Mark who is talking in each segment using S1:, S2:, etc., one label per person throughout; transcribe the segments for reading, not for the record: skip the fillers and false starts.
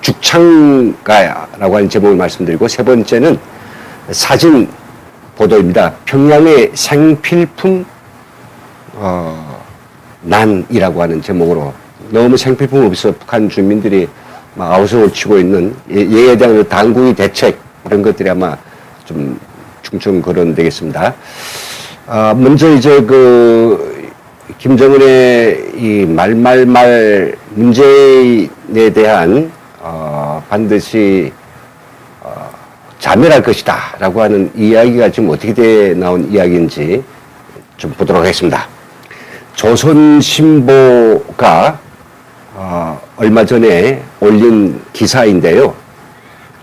S1: 죽창가라고 하는 제목을 말씀드리고, 세 번째는 사진 보도입니다. 평양의 생필품 난이라고 하는 제목으로, 너무 생필품 없어 북한 주민들이 막 아우성을 치고 있는 얘에 대한 당국의 대책, 이런 것들이 아마 좀 충청 거론되겠습니다. 먼저 이제 김정은의 이 말말말 문재인에 대한 반드시 자멸할 것이다 라고 하는 이야기가 지금 어떻게 나온 이야기인지 좀 보도록 하겠습니다. 조선신보가 얼마 전에 올린 기사인데요.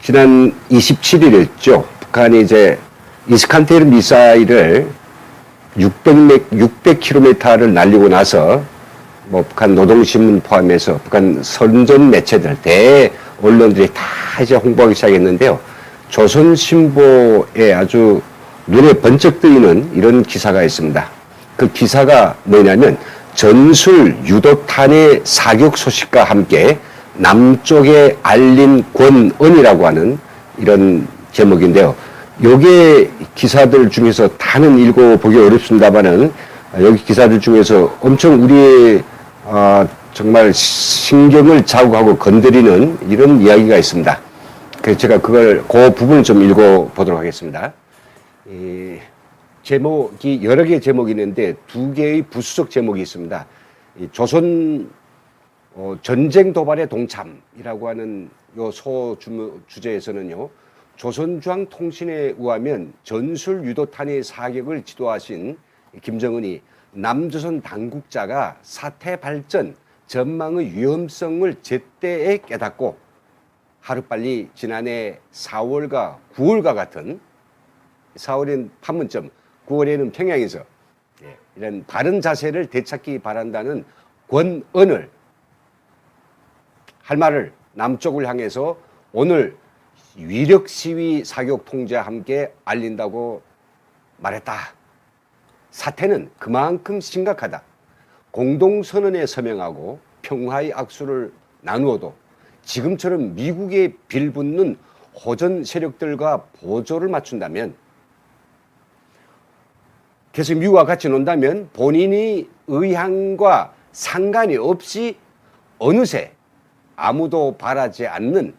S1: 지난 27일이었죠. 북한이 이제 이스칸데르 미사일을 600km를 날리고 나서 뭐 북한 노동신문 포함해서 북한 선전 매체들, 대 언론들이 다 이제 홍보하기 시작했는데요. 조선신보에 아주 눈에 번쩍 뜨이는 이런 기사가 있습니다. 그 기사가 뭐냐면, 전술 유도탄의 사격 소식과 함께 남쪽에 알린 권언이라고 하는 이런 제목인데요. 요게 기사들 중에서 다는 읽어보기 어렵습니다만은, 여기 기사들 중에서 엄청 우리의 정말 신경을 자극하고 건드리는 이런 이야기가 있습니다. 그래서 제가 그 부분을 좀 읽어보도록 하겠습니다. 제목이 여러 개의 제목이 있는데 두 개의 부수적 제목이 있습니다. 조선 전쟁 도발의 동참이라고 하는 요 주제에서는요, 조선중앙통신에 의하면 전술 유도탄의 사격을 지도하신 김정은이 남조선 당국자가 사태 발전 전망의 위험성을 제때에 깨닫고 하루빨리 지난해 4월과 9월과 같은, 4월엔 판문점, 9월에는 평양에서 이런 바른 자세를 되찾기 바란다는 권언을, 할 말을 남쪽을 향해서 오늘 위력 시위 사격 통제와 함께 알린다고 말했다. 사태는 그만큼 심각하다. 공동선언에 서명하고 평화의 악수를 나누어도 지금처럼 미국에 빌붙는 호전 세력들과 보조를 맞춘다면, 계속 미국과 같이 논다면 본인이 의향과 상관이 없이 어느새 아무도 바라지 않는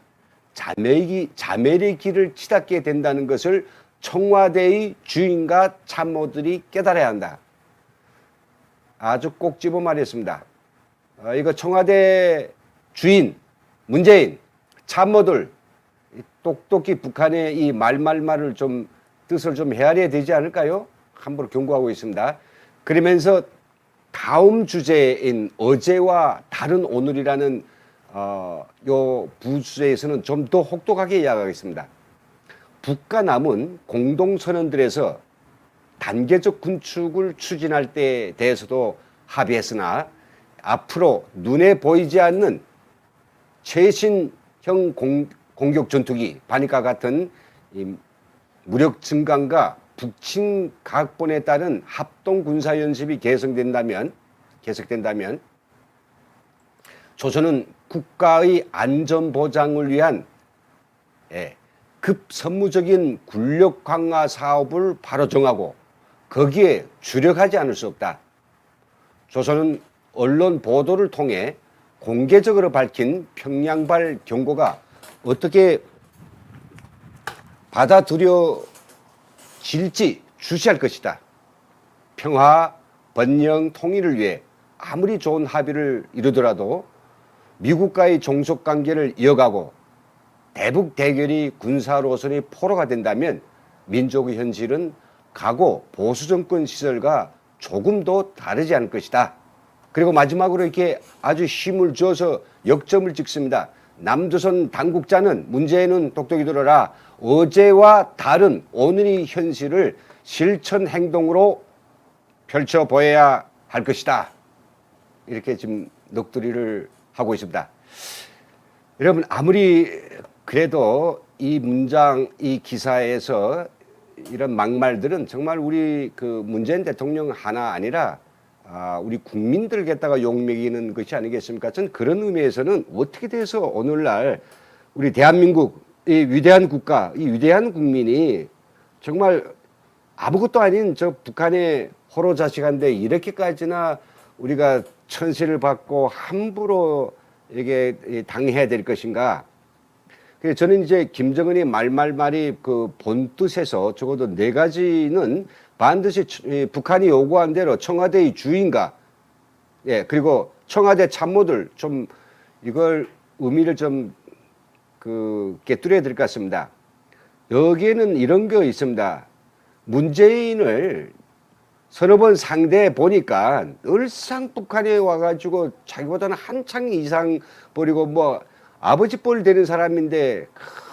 S1: 자멸의 길을 치닫게 된다는 것을 청와대의 주인과 참모들이 깨달아야 한다. 아주 꼭 집어 말했습니다. 이거 청와대 주인, 문재인, 참모들 똑똑히 북한의 이 말말말을 좀 뜻을 좀 헤아려야 되지 않을까요? 함부로 경고하고 있습니다. 그러면서 다음 주제인 어제와 다른 오늘이라는 요 부주제에서는 좀 더 혹독하게 이야기하겠습니다. 북과 남은 공동선언들에서 단계적 군축을 추진할 때에 대해서도 합의했으나, 앞으로 눈에 보이지 않는 최신형 공격 전투기 반니까 같은 이 무력 증강과 북침 각본에 따른 합동 군사 연습이 계속된다면 조선은 국가의 안전 보장을 위한 급선무적인 군력 강화 사업을 바로 정하고 거기에 주력하지 않을 수 없다. 조선은 언론 보도를 통해 공개적으로 밝힌 평양발 경고가 어떻게 받아들여질지 주시할 것이다. 평화, 번영, 통일을 위해 아무리 좋은 합의를 이루더라도 미국과의 종속관계를 이어가고 대북 대결이 군사로선이 포로가 된다면 민족의 현실은 과거 보수정권 시절과 조금도 다르지 않을 것이다. 그리고 마지막으로 이렇게 아주 힘을 줘서 역점을 찍습니다. 남조선 당국자는, 문재인은 똑똑히 들어라. 어제와 다른 오늘의 현실을 실천 행동으로 펼쳐 보여야 할 것이다. 이렇게 지금 넋두리를 하고 있습니다. 여러분, 아무리 그래도 이 문장, 이 기사에서 이런 막말들은 정말 우리 문재인 대통령 하나 아니라 우리 국민들을 갖다가 욕먹이는 것이 아니겠습니까? 전 그런 의미에서는 어떻게 돼서 오늘날 우리 대한민국 이 위대한 국가, 이 위대한 국민이 정말 아무것도 아닌 저 북한의 호로자식한테 이렇게까지나 우리가 천시를 받고 함부로 이게 당해야 될 것인가? 그래서 저는 이제 김정은이 말이 그 본뜻에서 적어도 4가지는 반드시 북한이 요구한 대로 청와대의 주인과 그리고 청와대 참모들 좀 이걸 의미를 좀 꿰뚫어야 될 것 같습니다. 여기에는 이런 거 있습니다. 문재인을 서너 번 상대해 보니까 늘상 북한에 와가지고 자기보다는 한창 이상 버리고 뭐 아버지 뻘 되는 사람인데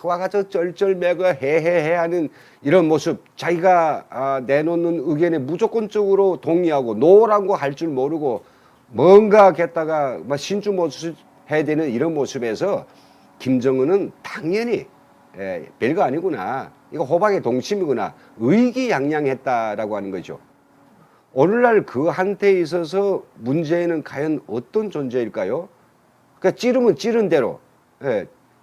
S1: 와가지고 쩔쩔매고 해해해 하는 이런 모습, 자기가 내놓는 의견에 무조건적으로 동의하고 노라는 거 할 줄 모르고 뭔가 했다가 막 신주모습 해야 되는 이런 모습에서 김정은은 당연히 별거 아니구나, 이거 호박의 동심이구나, 의기양양했다라고 하는 거죠. 오늘날 그 한테에 있어서 문재인은 과연 어떤 존재일까요? 그러니까 찌르면 찌른 대로,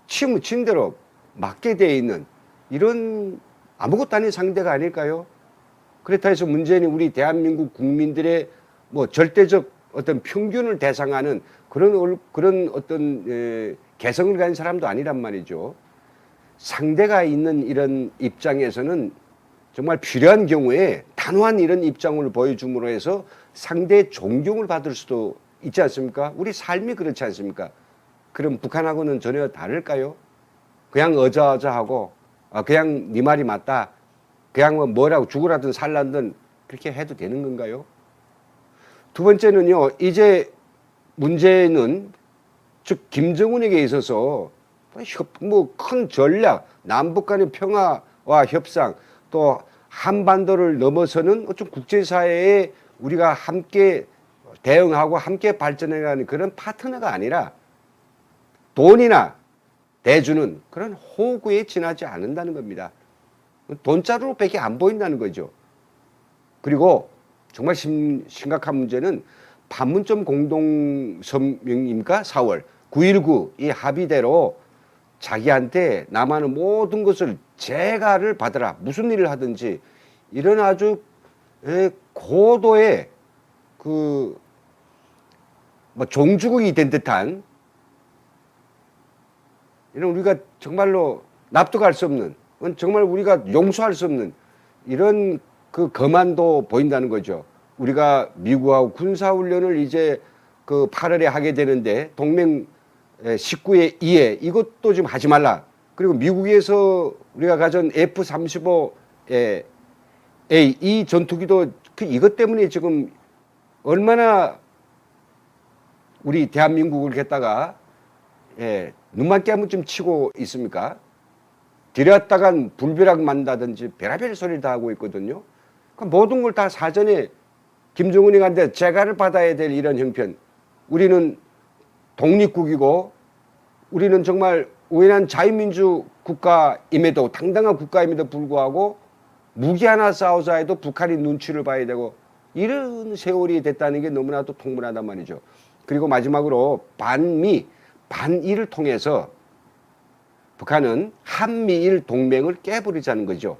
S1: 치면 친 대로 맞게 돼 있는 이런 아무것도 아닌 상대가 아닐까요? 그렇다 해서 문재인이 우리 대한민국 국민들의 뭐 절대적 어떤 평균을 대상하는 그런 어떤 개성을 가진 사람도 아니란 말이죠. 상대가 있는 이런 입장에서는 정말 필요한 경우에 단호한 이런 입장을 보여줌으로 해서 상대의 존경을 받을 수도 있지 않습니까? 우리 삶이 그렇지 않습니까? 그럼 북한하고는 전혀 다를까요? 그냥 어자어자하고 그냥 네 말이 맞다, 그냥 뭐 뭐라고 죽으라든 살라든 그렇게 해도 되는 건가요? 두 번째는요, 이제 문제는 즉 김정은에게 있어서 뭐 큰 전략, 남북 간의 평화와 협상, 또 한반도를 넘어서는 어떤 국제사회에 우리가 함께 대응하고 함께 발전해가는 그런 파트너가 아니라 돈이나 대주는 그런 호구에 지나지 않는다는 겁니다. 돈자루밖에 안 보인다는 거죠. 그리고 정말 심각한 문제는 판문점 공동성명입니까? 4월 9.19 이 합의대로 자기한테 남하는 모든 것을 재가를 받아라, 무슨 일을 하든지, 이런 아주 고도의 뭐 종주국이 된 듯한 이런 우리가 정말로 납득할 수 없는, 정말 우리가 용서할 수 없는 이런 그 거만도 보인다는 거죠. 우리가 미국하고 군사훈련을 이제 그 8월에 하게 되는데 동맹 19의 2에 이것도 좀 하지 말라. 그리고 미국에서 우리가 가진 F-35A 이 전투기도 이것 때문에 지금 얼마나 우리 대한민국을 갖다가 눈만 깨면 좀 치고 있습니까? 들였다간 불벼락 만다든지 별의별 소리를 다 하고 있거든요. 그러니까 모든 걸 다 사전에 김정은이 간데 재가를 받아야 될 이런 형편. 우리는 독립국이고 우리는 정말 우연한 자유민주 국가임에도, 당당한 국가임에도 불구하고 무기 하나 싸우자 해도 북한이 눈치를 봐야 되고 이런 세월이 됐다는 게 너무나도 통분하단 말이죠. 그리고 마지막으로 반미, 반일을 통해서 북한은 한미일 동맹을 깨버리자는 거죠.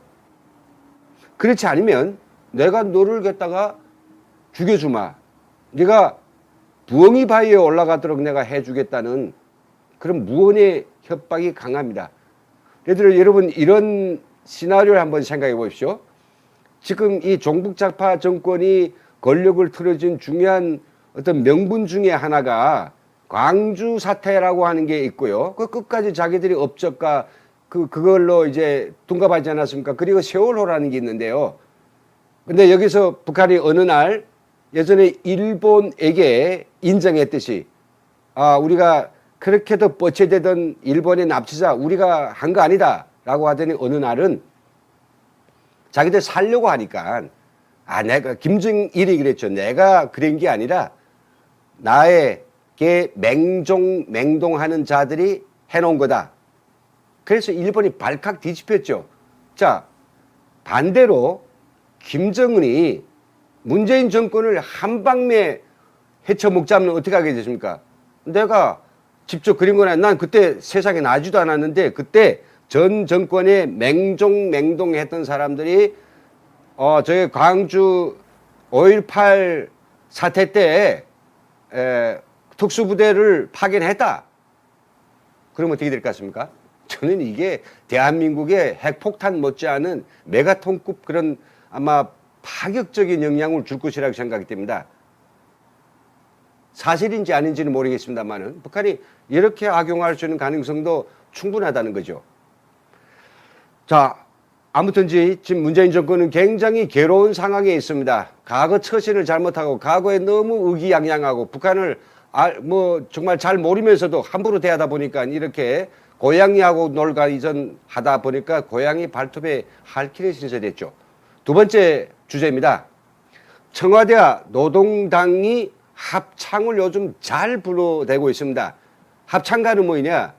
S1: 그렇지 않으면 내가 너를 갖다가 죽여주마, 네가 부엉이 바위에 올라가도록 내가 해주겠다는 그런 무언의 협박이 강합니다. 예를 들어 여러분 이런 시나리오를 한번 생각해 보십시오. 지금 이 종북좌파 정권이 권력을 틀어진 중요한 어떤 명분 중에 하나가 광주 사태라고 하는 게 있고요. 그 끝까지 자기들이 업적과 그걸로 이제 둔갑하지 않았습니까? 그리고 세월호라는 게 있는데요. 근데 여기서 북한이 어느 날 예전에 일본에게 인정했듯이 우리가 그렇게도 뻗쳐대던 일본의 납치자 우리가 한 거 아니다 라고 하더니 어느 날은 자기들 살려고 하니까 내가 김정일이 그랬죠. 내가 그런 게 아니라 나에게 맹동하는 자들이 해놓은 거다. 그래서 일본이 발칵 뒤집혔죠. 자, 반대로 김정은이 문재인 정권을 한 방에 헤쳐먹자면 어떻게 하게 되십니까? 내가 직접 그린 거나 난 그때 세상에 나지도 않았는데 그때 전 정권에 맹동했던 사람들이 저희 광주 5.18 사태 때 특수부대를 파견했다. 그러면 어떻게 될 것 같습니까? 저는 이게 대한민국의 핵폭탄 못지않은 메가톤급 그런 아마 파격적인 영향을 줄 것이라고 생각이 됩니다. 사실인지 아닌지는 모르겠습니다만은 북한이 이렇게 악용할 수 있는 가능성도 충분하다는 거죠. 자, 아무튼지 지금 문재인 정권은 굉장히 괴로운 상황에 있습니다. 과거 처신을 잘못하고 과거에 너무 의기양양하고 북한을 정말 잘 모르면서도 함부로 대하다 보니까 이렇게 고양이하고 놀가 이전하다 보니까 고양이 발톱에 할퀴를 신세됐죠. 두 번째 주제입니다. 청와대와 노동당이 합창을 요즘 잘 불러대고 있습니다. 합창가는 뭐냐?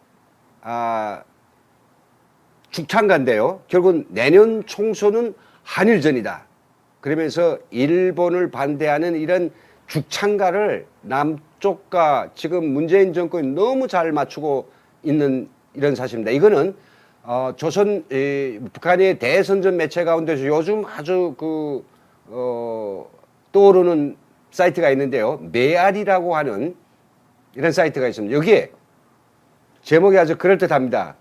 S1: 죽창가인데요. 결국은 내년 총선은 한일전이다. 그러면서 일본을 반대하는 이런 죽창가를 남쪽과 지금 문재인 정권이 너무 잘 맞추고 있는 이런 사실입니다. 이거는 북한의 대선전 매체 가운데서 요즘 아주 떠오르는 사이트가 있는데요. 메아리라고 하는 이런 사이트가 있습니다. 여기에 제목이 아주 그럴듯합니다.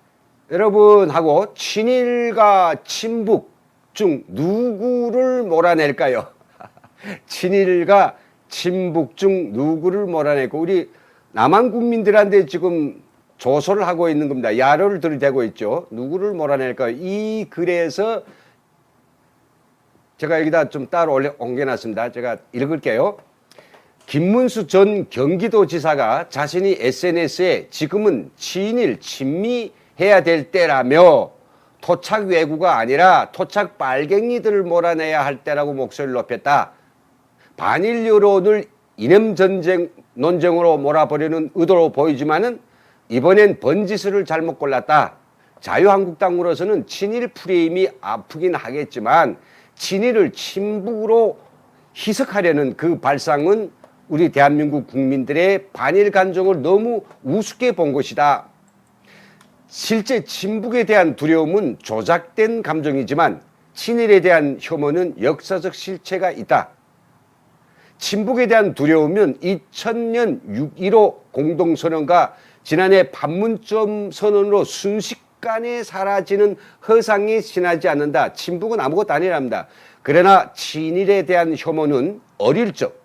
S1: 여러분하고 친일과 친북 중 누구를 몰아낼까요? 친일과 친북 중 누구를 몰아내고 우리 남한 국민들한테 지금 조소를 하고 있는 겁니다. 야로를 들이대고 있죠. 누구를 몰아낼까요? 이 글에서 제가 여기다 좀 따로 옮겨놨습니다. 제가 읽을게요. 김문수 전 경기도지사가 자신이 SNS에 지금은 친일, 친미해야 될 때라며 토착 왜구가 아니라 토착 빨갱이들을 몰아내야 할 때라고 목소리를 높였다. 반일 여론을 이념전쟁 논쟁으로 몰아버리는 의도로 보이지만은 이번엔 번지수를 잘못 골랐다. 자유한국당으로서는 친일 프레임이 아프긴 하겠지만 친일을 친북으로 희석하려는 그 발상은 우리 대한민국 국민들의 반일 감정을 너무 우습게 본 것이다. 실제 친북에 대한 두려움은 조작된 감정이지만 친일에 대한 혐오는 역사적 실체가 있다. 친북에 대한 두려움은 2000년 6.15 공동선언과 지난해 판문점 선언으로 순식간에 사라지는 허상에 지나지 않는다. 친북은 아무것도 아니랍니다. 그러나 친일에 대한 혐오는 어릴 적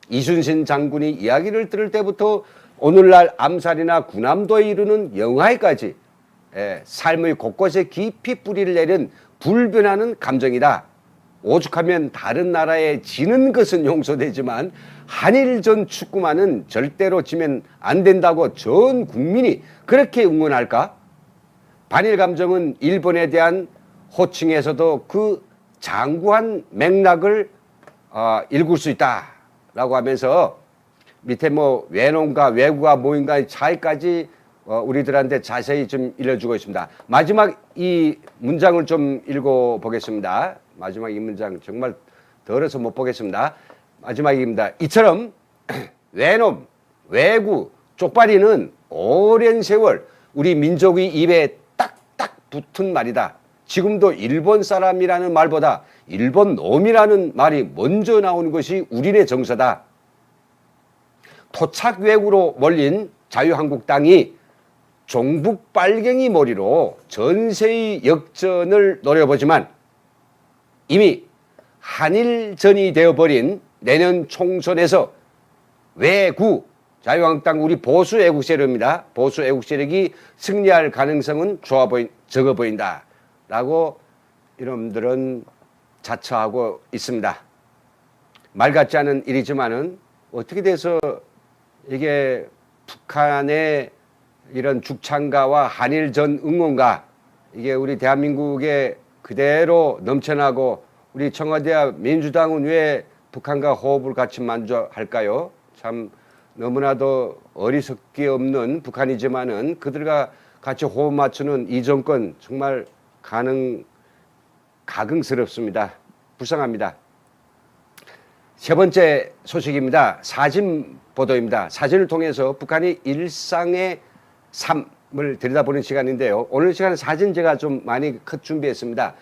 S1: 이순신 장군이 이야기를 들을 때부터 오늘날 암살이나 군함도에 이르는 영화에까지 삶의 곳곳에 깊이 뿌리를 내린 불변하는 감정이다. 오죽하면 다른 나라에 지는 것은 용서되지만 한일전 축구만은 절대로 지면 안 된다고 전 국민이 그렇게 응원할까? 반일 감정은 일본에 대한 호칭에서도 그 장구한 맥락을 읽을 수 있다라고 하면서 밑에 뭐 외놈과 외구가 뭐인가의 차이까지 우리들한테 자세히 좀 일러주고 있습니다. 마지막 이 문장을 좀 읽어보겠습니다. 마지막 이 문장 정말 더러서 못 보겠습니다. 마지막입니다. 이처럼 외놈, 외구, 쪽발이는 오랜 세월 우리 민족의 입에 딱딱 붙은 말이다. 지금도 일본 사람이라는 말보다 일본 놈이라는 말이 먼저 나오는 것이 우리네 정서다. 토착 외구로 몰린 자유한국당이 종북 빨갱이 머리로 전세의 역전을 노려보지만 이미 한일전이 되어버린 내년 총선에서 외구, 자유한국당 우리 보수 애국 세력입니다. 보수 애국 세력이 승리할 가능성은 적어 보인다. 라고 이놈들은 자처하고 있습니다. 말 같지 않은 일이지만은 어떻게 돼서 이게 북한의 이런 죽창가와 한일전 응원가 이게 우리 대한민국에 그대로 넘쳐나고 우리 청와대와 민주당은 왜 북한과 호흡을 같이 만족할까요? 참 너무나도 어리석기 없는 북한이지만은 그들과 같이 호흡 맞추는 이 정권 정말 가긍스럽습니다. 불쌍합니다. 세 번째 소식입니다. 사진 보도입니다. 사진을 통해서 북한의 일상의 삶을 들여다보는 시간인데요. 오늘 시간은 사진 제가 좀 많이 준비했습니다.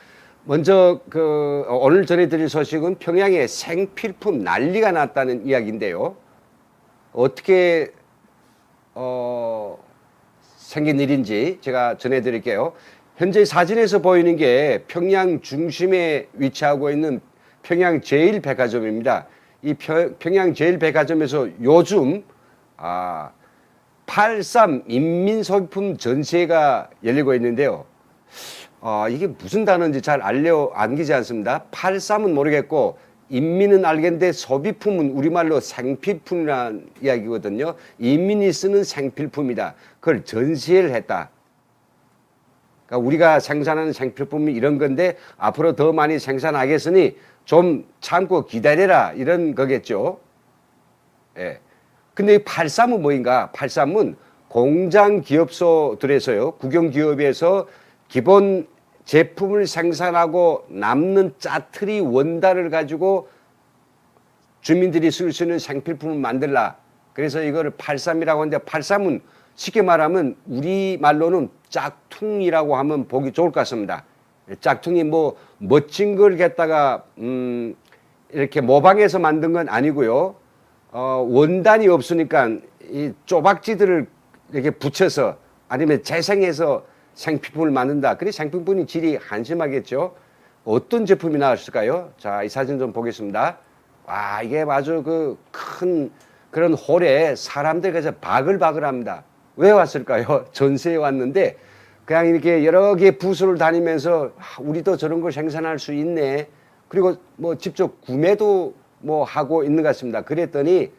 S1: 먼저 오늘 전해드릴 소식은 평양에 생필품 난리가 났다는 이야기인데요. 어떻게 생긴 일인지 제가 전해드릴게요. 현재 사진에서 보이는 게 평양 중심에 위치하고 있는 평양 제1백화점입니다. 이 평양 제1백화점에서 요즘 8.3 인민소비품 전시회가 열리고 있는데요. 이게 무슨 단어인지 잘 안기지 않습니다. 8.3은 모르겠고 인민은 알겠는데 소비품은 우리말로 생필품이라는 이야기거든요. 인민이 쓰는 생필품이다. 그걸 전시회를 했다. 그러니까 우리가 생산하는 생필품이 이런 건데 앞으로 더 많이 생산하겠으니 좀 참고 기다려라 이런 거겠죠. 예. 근데 이 8.3은 뭐인가? 8.3은 공장 기업소들에서요. 국영기업에서 기본 제품을 생산하고 남는 짜투리 원단을 가지고 주민들이 쓸 수 있는 생필품을 만들라. 그래서 이거를 8.3이라고 하는데 8.3은 쉽게 말하면 우리말로는 짝퉁이라고 하면 보기 좋을 것 같습니다. 짝퉁이 뭐 멋진 걸 갖다가 이렇게 모방해서 만든 건 아니고요. 원단이 없으니까 이 조박지들을 이렇게 붙여서 아니면 재생해서 생필품을 만든다. 그래 생필품이 질이 한심하겠죠. 어떤 제품이 나왔을까요? 자, 이 사진 좀 보겠습니다. 와, 이게 아주 그 큰 그런 홀에 사람들이 가서 바글바글합니다. 왜 왔을까요? 전세에 왔는데 그냥 이렇게 여러 개 부스를 다니면서 우리도 저런 걸 생산할 수 있네. 그리고 뭐 직접 구매도 뭐 하고 있는 것 같습니다. 그랬더니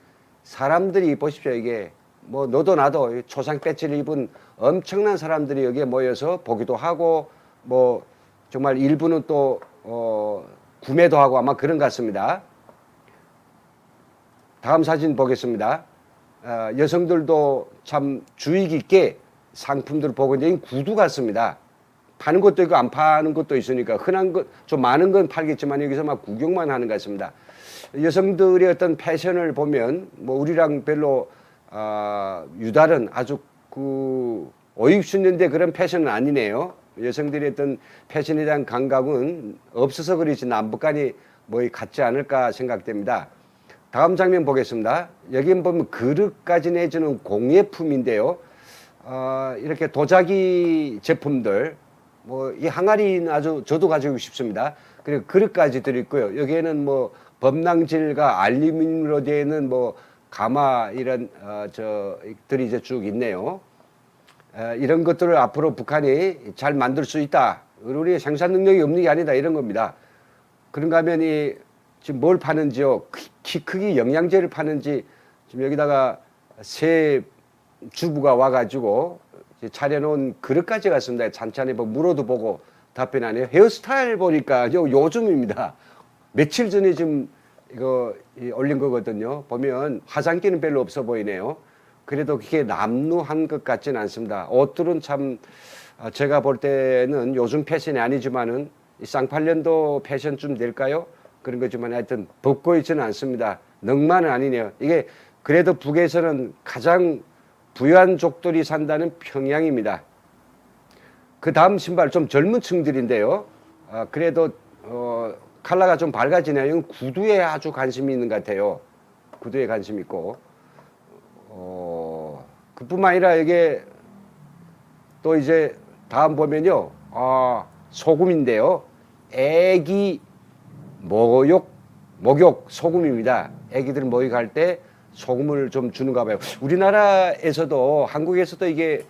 S1: 사람들이 보십시오. 이게 뭐 너도 나도 초상 배지를 입은 엄청난 사람들이 여기에 모여서 보기도 하고 뭐 정말 일부는 또 구매도 하고 아마 그런 것 같습니다. 다음 사진 보겠습니다. 여성들도 참 주의 깊게 상품들을 보고 있는데 구두 같습니다. 파는 것도 있고 안 파는 것도 있으니까 흔한 것, 좀 많은 건 팔겠지만 여기서 막 구경만 하는 것 같습니다. 여성들의 어떤 패션을 보면 뭐 우리랑 별로 유달은 아주 그 50년대 그런 패션은 아니네요. 여성들의 어떤 패션에 대한 감각은 없어서 그렇지 남북한이 뭐 같지 않을까 생각됩니다. 다음 장면 보겠습니다. 여기 보면 그릇까지 내주는 공예품인데요. 이렇게 도자기 제품들, 뭐 이 항아리는 아주 저도 가지고 싶습니다. 그리고 그릇까지 들어있고요. 여기에는 뭐 범랑질과 알루미늄으로 되어 있는 뭐 가마 이런 저들이 이제 쭉 있네요. 이런 것들을 앞으로 북한이 잘 만들 수 있다. 우리 생산 능력이 없는 게 아니다 이런 겁니다. 그런가 하면 지금 뭘 파는지요? 키 크기 영양제를 파는지 지금 여기다가 새 주부가 와가지고 차려놓은 그릇까지 갔습니다. 찬찬히 뭐 물어도 보고 답변하네요. 헤어스타일 보니까 요즘입니다. 며칠 전에 지금 이거 올린 거거든요. 보면 화장기는 별로 없어 보이네요. 그래도 그게 남루한 것 같지는 않습니다. 옷들은 참 제가 볼 때는 요즘 패션이 아니지만은 쌍팔년도 패션쯤 될까요? 그런 거지만 하여튼 벗고 있지는 않습니다. 넉만은 아니네요. 이게 그래도 북에서는 가장 부유한 족들이 산다는 평양입니다. 그 다음 신발 좀 젊은 층들인데요. 그래도 컬러가 좀 밝아지네요. 이건 구두에 아주 관심이 있는 것 같아요. 구두에 관심 있고 그뿐만 아니라 이게 또 이제 다음 보면요. 소금인데요. 애기 목욕 소금입니다. 애기들 목욕할 때 소금을 좀 주는가 봐요. 우리나라에서도 한국에서도 이게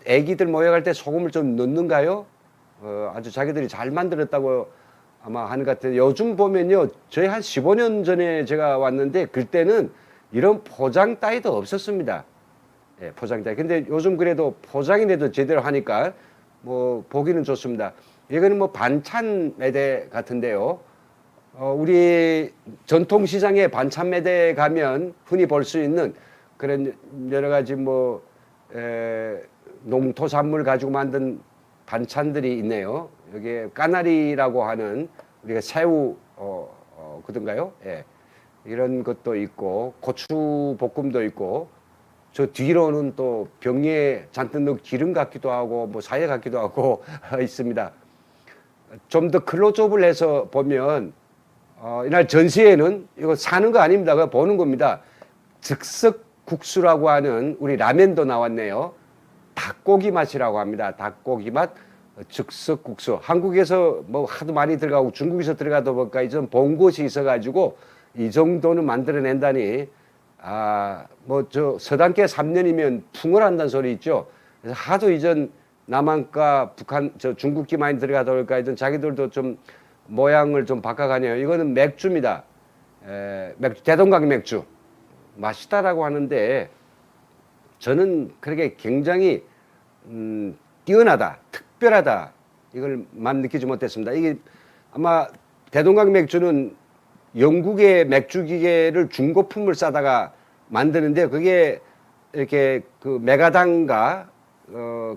S1: 애기들 목욕할 때 소금을 좀 넣는가요? 아주 자기들이 잘 만들었다고 아마 하는 것 같아요. 요즘 보면요. 저희 한 15년 전에 제가 왔는데 그때는 이런 포장 따위도 없었습니다. 예, 포장 따위. 근데 요즘 그래도 포장이라도 제대로 하니까 뭐 보기는 좋습니다. 이거는 뭐 반찬 매대 같은데요. 우리 전통시장에 반찬 매대 가면 흔히 볼 수 있는 그런 여러 가지 뭐 농토산물 가지고 만든 반찬들이 있네요. 여기에 까나리라고 하는 우리가 새우 그던가요? 예. 이런 것도 있고 고추 볶음도 있고 저 뒤로는 또 병에 잔뜩 넣은 기름 같기도 하고 뭐 사የ 같기도 하고 있습니다. 좀 더 클로즈업을 해서 보면 이날 전시회는 이거 사는 거 아닙니다. 그거 보는 겁니다. 즉석국수라고 하는 우리 라면도 나왔네요. 닭고기 맛이라고 합니다. 닭고기 맛 즉석국수. 한국에서 뭐 하도 많이 들어가고 중국에서 들어가다 보니까 이제 본 곳이 있어가지고 이 정도는 만들어낸다니 뭐 저 서당계 3년이면 풍어한다는 소리 있죠. 그래서 하도 이전 남한과 북한 저 중국기 많이 들어가다 보니까 이제 자기들도 좀 모양을 좀 바꿔가네요. 이거는 맥주입니다. 맥주, 대동강 맥주. 맛있다라고 하는데 저는 그렇게 굉장히 뛰어나다, 특별하다 이걸만 느끼지 못했습니다. 이게 아마 대동강 맥주는 영국의 맥주 기계를 중고품을 싸다가 만드는데 그게 이렇게 그 메가당과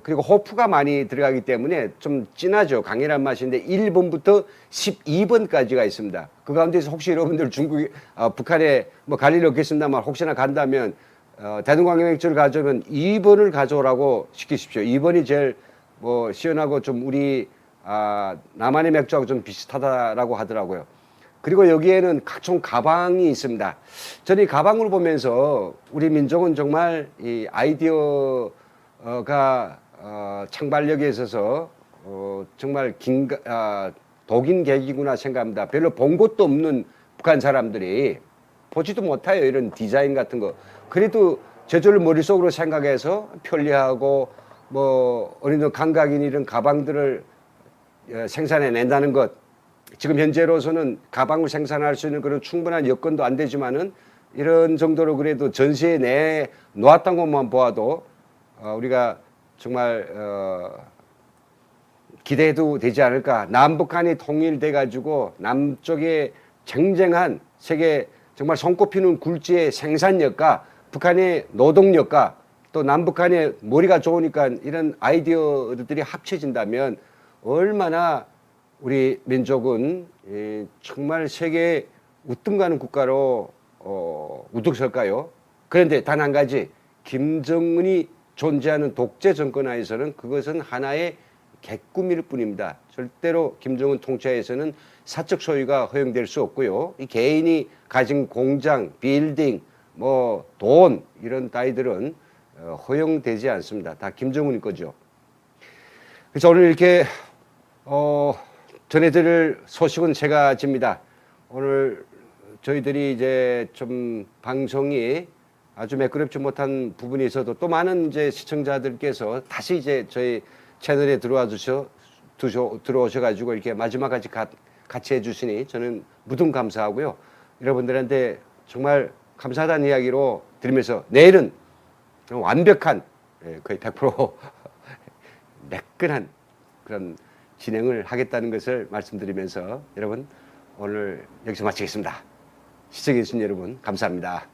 S1: 그리고 호프가 많이 들어가기 때문에 좀 진하죠. 강렬한 맛인데 1번부터 12번까지가 있습니다. 그 가운데서 혹시 여러분들 북한에 뭐 갈 일이 없겠습니다만 혹시나 간다면 대동강 맥주를 가져오면 2번을 가져오라고 시키십시오. 2번이 제일 뭐 시원하고 좀 우리 남한의 맥주하고 좀 비슷하다라고 하더라고요. 그리고 여기에는 각종 가방이 있습니다. 저는 이 가방을 보면서 우리 민족은 정말 이 아이디어가 창발력에 있어서 정말 독인객이구나 생각합니다. 별로 본 것도 없는 북한 사람들이 보지도 못해요. 이런 디자인 같은 거. 그래도 제조를 머릿속으로 생각해서 편리하고 뭐 어린이들 감각인 이런 가방들을 생산해낸다는 것. 지금 현재로서는 가방을 생산할 수 있는 그런 충분한 여건도 안 되지만은 이런 정도로 그래도 전시에 내 놓았던 것만 보아도 우리가 정말 기대해도 되지 않을까. 남북한이 통일돼 가지고 남쪽에 쟁쟁한 세계 정말 손꼽히는 굴지의 생산력과 북한의 노동력과 또 남북한의 머리가 좋으니까 이런 아이디어들이 합쳐진다면 얼마나 우리 민족은 정말 세계에 우뚝 가는 국가로 우뚝 설까요? 그런데 단 한 가지, 김정은이 존재하는 독재 정권 하에서는 그것은 하나의 개꿈일 뿐입니다. 절대로 김정은 통치하에서는 사적 소유가 허용될 수 없고요. 이 개인이 가진 공장, 빌딩, 뭐 돈 이런 따위들은 허용되지 않습니다. 다 김정은이 거죠. 그래서 오늘 이렇게 전해드릴 소식은 세 가지입니다. 오늘 저희들이 이제 좀 방송이 아주 매끄럽지 못한 부분이 있어도 또 많은 이제 시청자들께서 다시 이제 저희 채널에 들어오셔가지고 이렇게 마지막까지 같이 해주시니 저는 무등 감사하고요. 여러분들한테 정말 감사하다는 이야기로 드리면서 내일은 완벽한 거의 100% 매끈한 그런 진행을 하겠다는 것을 말씀드리면서 여러분 오늘 여기서 마치겠습니다. 시청해 주신 여러분 감사합니다.